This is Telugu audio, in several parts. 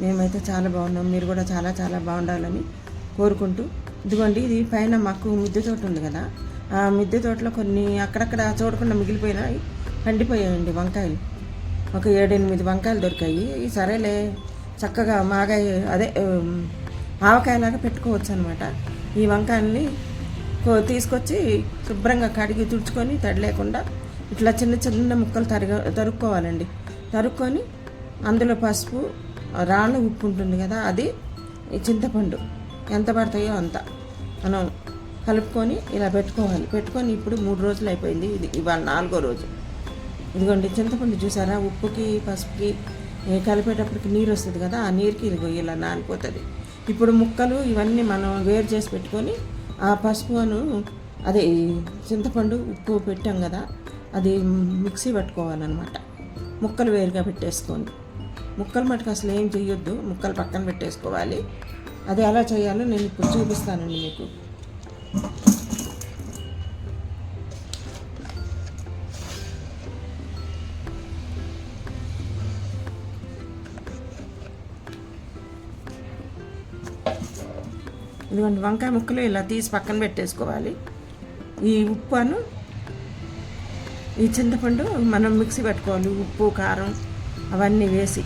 మేమైతే చాలా బాగున్నాం. మీరు కూడా చాలా చాలా బాగుండాలని కోరుకుంటూ, ఇదిగోండి ఇది పైన మాకు మిద్దె తోట ఉంది కదా, ఆ మిద్దె తోటలో కొన్ని అక్కడక్కడ చూడకుండా మిగిలిపోయినాయి, పండిపోయాయండి వంకాయలు. ఒక 7-8 వంకాయలు దొరికాయి. సరేలే చక్కగా మాగాయ అదే ఆవకాయలాగా పెట్టుకోవచ్చు అనమాట. ఈ వంకాయల్ని తీసుకొచ్చి శుభ్రంగా కడిగి తుడుచుకొని తడి లేకుండా ఇట్లా చిన్న చిన్న ముక్కలు తరుక్కోవాలండి. తరుక్కొని అందులో పసుపు, రాళ్ళ ఉప్పు ఉంటుంది కదా, అది చింతపండు ఎంత పడతాయో అంత మనం కలుపుకొని ఇలా పెట్టుకోవాలి. పెట్టుకొని ఇప్పుడు 3 రోజులు అయిపోయింది, ఇది ఇవాళ 4వ రోజు. ఇదిగోండి చింతపండు చూసారా, ఉప్పుకి పసుపుకి కలిపేటప్పటికి నీరు వస్తుంది కదా, ఆ నీరుకి ఇదిగో ఇలా నానిపోతుంది. ఇప్పుడు ముక్కలు ఇవన్నీ మనం వేరు చేసి పెట్టుకొని ఆ పసుపును అదే చింతపండు ఉప్పు పెట్టాం కదా, అది మిక్సీ పట్టుకోవాలన్నమాట. ముక్కలు వేరుగా పెట్టేసుకొని, ముక్కలు మటుకు అసలు ఏం చేయొద్దు, ముక్కలు పక్కన పెట్టేసుకోవాలి. అది ఎలా చేయాలో నేను ఇప్పుడు చూపిస్తానండి మీకు. ఇదిగోండి వంకాయ ముక్కలు ఇలా తీసి పక్కన పెట్టేసుకోవాలి. ఈ ఉప్పును ఈ చింతపండు మనం మిక్సీ పెట్టుకోవాలి, ఉప్పు కారం అవన్నీ వేసి.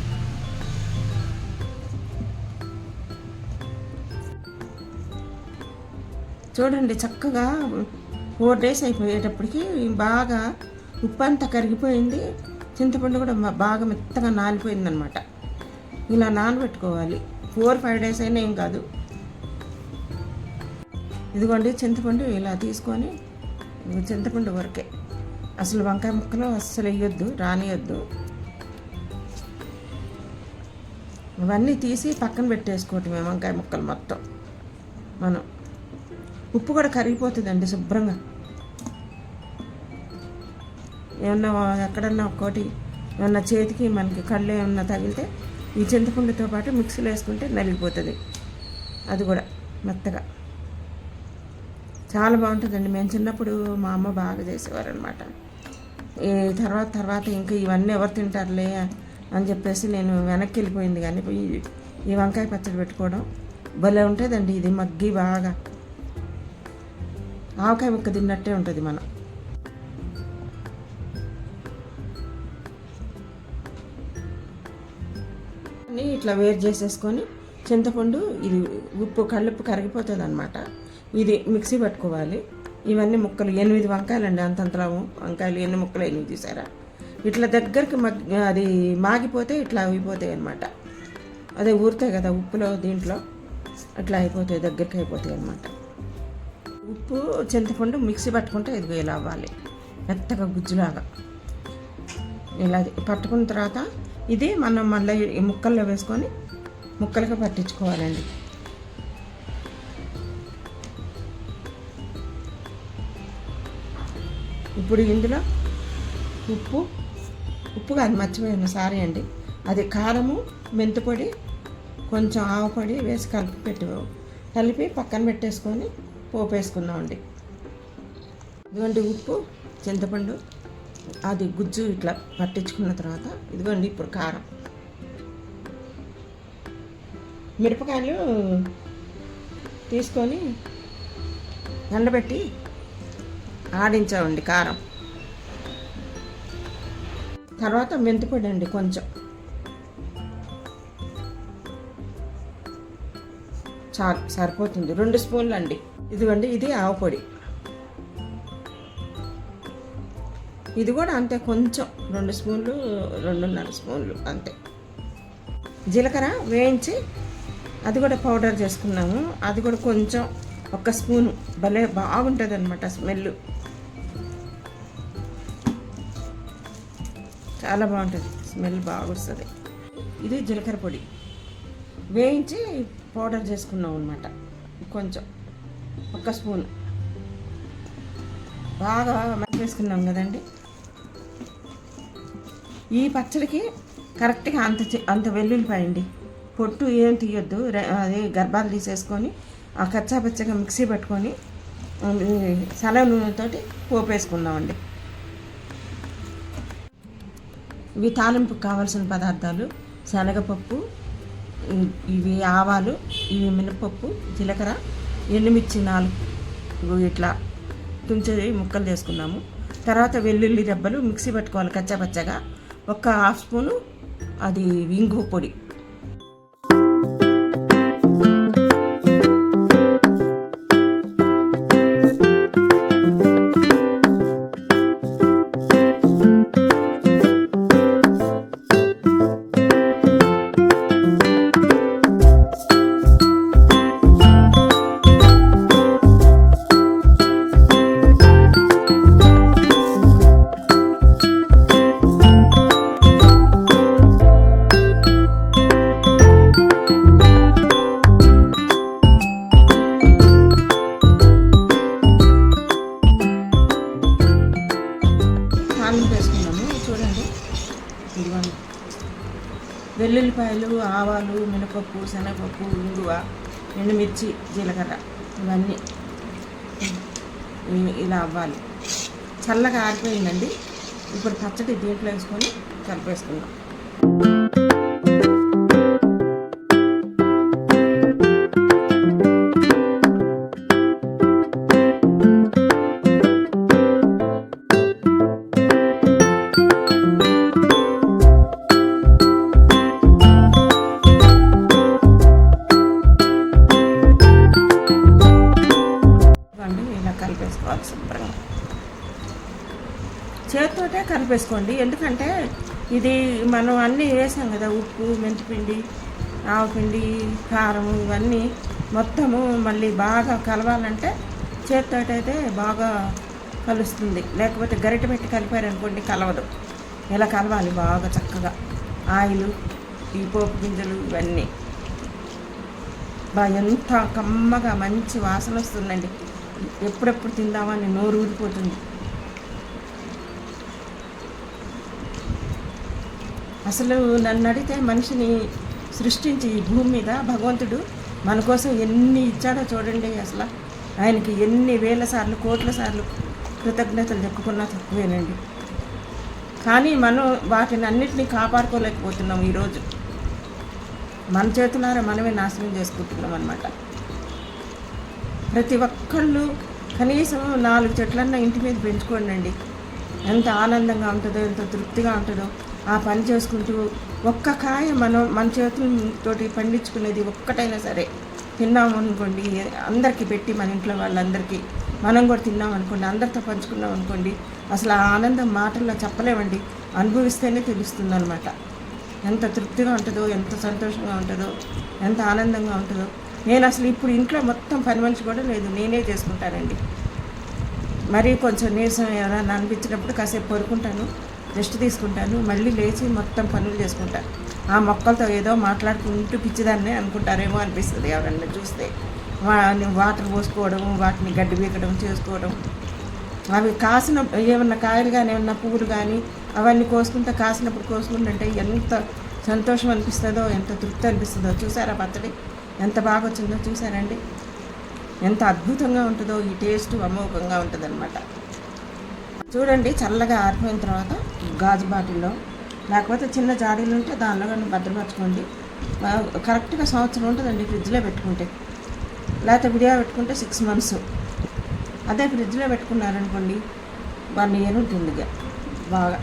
చూడండి చక్కగా 4 days అయిపోయేటప్పటికి బాగా ఉప్పు అంతా కరిగిపోయింది, చింతపండు కూడా బాగా మెత్తగా నానిపోయిందనమాట. ఇలా నానబెట్టుకోవాలి. 4-5 days అయినా ఏం కాదు. ఇదిగోండి చింతపండు ఇలా తీసుకొని, చింతపండు వరకే, అసలు వంకాయ ముక్కలు అస్సలు వేయొద్దు, రానియొద్దు. ఇవన్నీ తీసి పక్కన పెట్టేసుకోవటమే వంకాయ ముక్కలు మొత్తం. మనం ఉప్పు కూడా కరిగిపోతుందండి శుభ్రంగా. ఏమన్నా ఎక్కడన్నా ఒక్కోటి ఏమన్నా చేతికి మనకి కళ్ళు ఏమన్నా తగిలితే ఈ చింతపండుతో పాటు మిక్సీలో వేసుకుంటే నలిగిపోతుంది. అది కూడా మెత్తగా చాలా బాగుంటుందండి. మేము చిన్నప్పుడు మా అమ్మ బాగా చేసేవారు అనమాట. ఈ తర్వాత ఇంకా ఇవన్నీ ఎవరు తింటారులే అని చెప్పేసి నేను వెనక్కి వెళ్ళిపోయింది. కానీ ఈ వంకాయ పచ్చడి పెట్టుకోవడం భలే ఉంటుందండి. ఇది మగ్గి బాగా ఆవకాయ ముక్క తిన్నట్టే ఉంటుంది. మనం ఇట్లా వేరు చేసేసుకొని చింతపండు ఇది ఉప్పు కళ్ళుప్పు కరిగిపోతుంది అనమాట. ఇది మిక్సీ పట్టుకోవాలి. ఇవన్నీ ముక్కలు 8 వంకాయలండి, అంతంతలా వంకాయలు ఎన్ని ముక్కలు 8 తీసారా. ఇట్లా దగ్గరికి అది మాగిపోతే ఇట్లా అయిపోతాయి అనమాట. అదే ఊరుతాయి కదా ఉప్పులో, దీంట్లో అట్లా అయిపోతాయి, దగ్గరికి అయిపోతాయి అనమాట. ఉప్పు చింతపండు మిక్సీ పట్టుకుంటే ఇదిగో ఇలా అవ్వాలి, మెత్తగా గుజ్జులాగా. ఇలా పట్టుకున్న తర్వాత ఇది మనం మళ్ళీ ముక్కల్లో వేసుకొని ముక్కలుగా పట్టించుకోవాలండి. ఇప్పుడు ఇందులో ఉప్పు కాదు మర్చిపోయాను, సారీ అండి, అది కారము, మెంతిపొడి, కొంచెం ఆవపొడి వేసి కలిపి పక్కన పెట్టేసుకొని పోపు వేసుకుందామండి. ఇదిగోండి ఉప్పు, చింతపండు, అది గుజ్జు ఇట్లా పట్టించుకున్న తర్వాత ఇదిగోండి ఇప్పుడు కారం. మిరపకాయలు తీసుకొని ఎండబెట్టి ఆడించామండి కారం. తర్వాత మెంతిపొడి అండి కొంచెం, చాలు సరిపోతుంది, 2 స్పూన్లు అండి. ఇదిగోండి ఇది ఆవపొడి, ఇది కూడా అంతే, కొంచెం 2 స్పూన్లు 2.5 స్పూన్లు అంతే. జీలకర్ర వేయించి అది కూడా పౌడర్ చేసుకున్నాము, అది కూడా కొంచెం 1 స్పూను. భలే బాగుంటుంది అనమాట స్మెల్, చాలా బాగుంటుంది, స్మెల్ బాగా వస్తుంది. ఇది జీలకర్ర పొడి వేయించి పౌడర్ చేసుకున్నాం అనమాట, కొంచెం 1 స్పూన్ బాగా వేసుకున్నాం కదండి. ఈ పచ్చడికి కరెక్ట్గా అంత వెల్లుల్లిపాయ అండి, పొట్టు ఏం తీయొద్దు. అదే గర్భాలు తీసేసుకొని ఆ కచ్చాపచ్చగా మిక్సీ పట్టుకొని సలవ నూనెతోటి పోపు వేసుకుందామండి. ఇవి తాలింపుకి కావాల్సిన పదార్థాలు: శనగపప్పు, ఇవి ఆవాలు, ఇవి మినపప్పు, జీలకర్ర, ఎండుమిర్చి 4 ఇట్లా తుంచి ముక్కలు చేసుకున్నాము. తర్వాత వెల్లుల్లి రెబ్బలు మిక్సీ పట్టుకోవాలి కచ్చాపచ్చగా. ఒక 1/2 స్పూను అది ఇంగువ పొడి. వేసుకున్నాము చూడండి. ఇదిగోండి వెల్లుల్లిపాయలు, ఆవాలు, మినపప్పు, శనగపప్పు, ఇంగువ, ఎండుమిర్చి, జీలకర్ర ఇవన్నీ ఇలా అవ్వాలి. చల్లగా ఆరిపోయిందండి. ఇప్పుడు పచ్చడి దీంట్లో వేసుకొని కలిపేసుకుందాం. కలిపేసుకోవాలి శుభ్రంగా. చేతితోటే కలిపేసుకోండి, ఎందుకంటే ఇది మనం అన్నీ వేసాం కదా, ఉప్పు, మెంతిపిండి, ఆవపిండి, కారం ఇవన్నీ మొత్తము మళ్ళీ బాగా కలవాలంటే చేతితోటి అయితే బాగా కలుస్తుంది. లేకపోతే గరిటె పెట్టి కలిపారనుకోండి కలవదు. ఇలా కలవాలి బాగా చక్కగా. ఆయిలు, ఈ పోపు గింజలు ఇవన్నీ ఎంత కమ్మగా మంచి వాసన వస్తుందండి. ఎప్పుడెప్పుడు తిందామని నోరు ఊరిపోతుంది. అసలు నన్ను అడిగితే మనిషిని సృష్టించి ఈ భూమి మీద భగవంతుడు మన కోసం ఎన్ని ఇచ్చాడో చూడండి. అసలు ఆయనకి ఎన్ని వేల సార్లు, కోట్ల సార్లు కృతజ్ఞతలు చెప్పుకున్నా తక్కువేనండి. కానీ మనం వాటిని అన్నిటినీ కాపాడుకోలేకపోతున్నాం. ఈరోజు మన చేతులారా మనమే నాశనం చేసుకుంటున్నాం అన్నమాట. ప్రతి ఒక్కళ్ళు కనీసం 4 చెట్లన్నా ఇంటి మీద పెంచుకోండి. ఎంత ఆనందంగా ఉంటుందో, ఎంత తృప్తిగా ఉంటుందో ఆ పని చేసుకుంటూ. ఒక్క కాయ మన చేతులతోటి పండించుకునేది ఒక్కటైనా సరే తిన్నాము అనుకోండి, అందరికీ పెట్టి మన ఇంట్లో వాళ్ళందరికీ మనం కూడా తిన్నాం అనుకోండి, అందరితో పంచుకున్నాం అనుకోండి, అసలు ఆ ఆనందం మాటల్లో చెప్పలేమండి. అనుభవిస్తేనే తెలుస్తుంది అన్నమాట. ఎంత తృప్తిగా ఉంటుందో, ఎంత సంతోషంగా ఉంటుందో, ఎంత ఆనందంగా ఉంటుందో. నేను అసలు ఇప్పుడు ఇంట్లో మొత్తం పని మనిషి కూడా లేదు, నేనే చేసుకుంటానండి. మరీ కొంచెం నీరసం ఏదైనా అనిపించినప్పుడు కాసేపు పడుకుంటాను, రెస్ట్ తీసుకుంటాను, మళ్ళీ లేచి మొత్తం పనులు చేసుకుంటాను. ఆ మొక్కలతో ఏదో మాట్లాడుకుంటూ పిచ్చిదాన్నే అనుకుంటారేమో అనిపిస్తుంది ఎవరన్నా చూస్తే. వాటర్ పోసుకోవడం, వాటిని గడ్డి బీకడం చేసుకోవడం, అవి కాసిన ఏమన్నా కాయలు కానీ ఏమన్నా పువ్వులు కానీ అవన్నీ కోసుకుంటే కాసినప్పుడు కోసుకుంటుంటే ఎంత సంతోషం అనిపిస్తుందో, ఎంత తృప్తి అనిపిస్తుందో. చూసారా పచ్చడి ఎంత బాగా వచ్చిందో చూసారండి. ఎంత అద్భుతంగా ఉంటుందో ఈ టేస్ట్ అమోఘంగా ఉంటుంది అనమాట. చూడండి, చల్లగా ఆరిపోయిన తర్వాత గాజు బాటిల్లో లేకపోతే చిన్న జాడీలు ఉంటే దానిలో కానీ భద్రపరచుకోండి. కరెక్ట్గా సంవత్సరం ఉంటుందండి ఫ్రిడ్జ్లో పెట్టుకుంటే. లేకపోతే విడిగా పెట్టుకుంటే 6 months. అదే ఫ్రిడ్జ్లో పెట్టుకున్నారనుకోండి 1 year ఉంటుంది బాగా.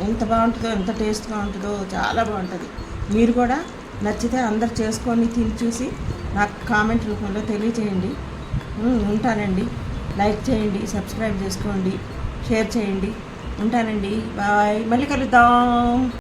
ఎంత బాగుంటుందో, ఎంత టేస్ట్గా ఉంటుందో, చాలా బాగుంటుంది. మీరు కూడా నచ్చితే అందరు చేసుకొని తిని చూసి నాకు కామెంట్ రూపంలో తెలియచేయండి. ఉంటానండి. లైక్ చేయండి, సబ్స్క్రైబ్ చేసుకోండి, షేర్ చేయండి. ఉంటానండి. బాయ్. మళ్ళీ కలుద్దాం.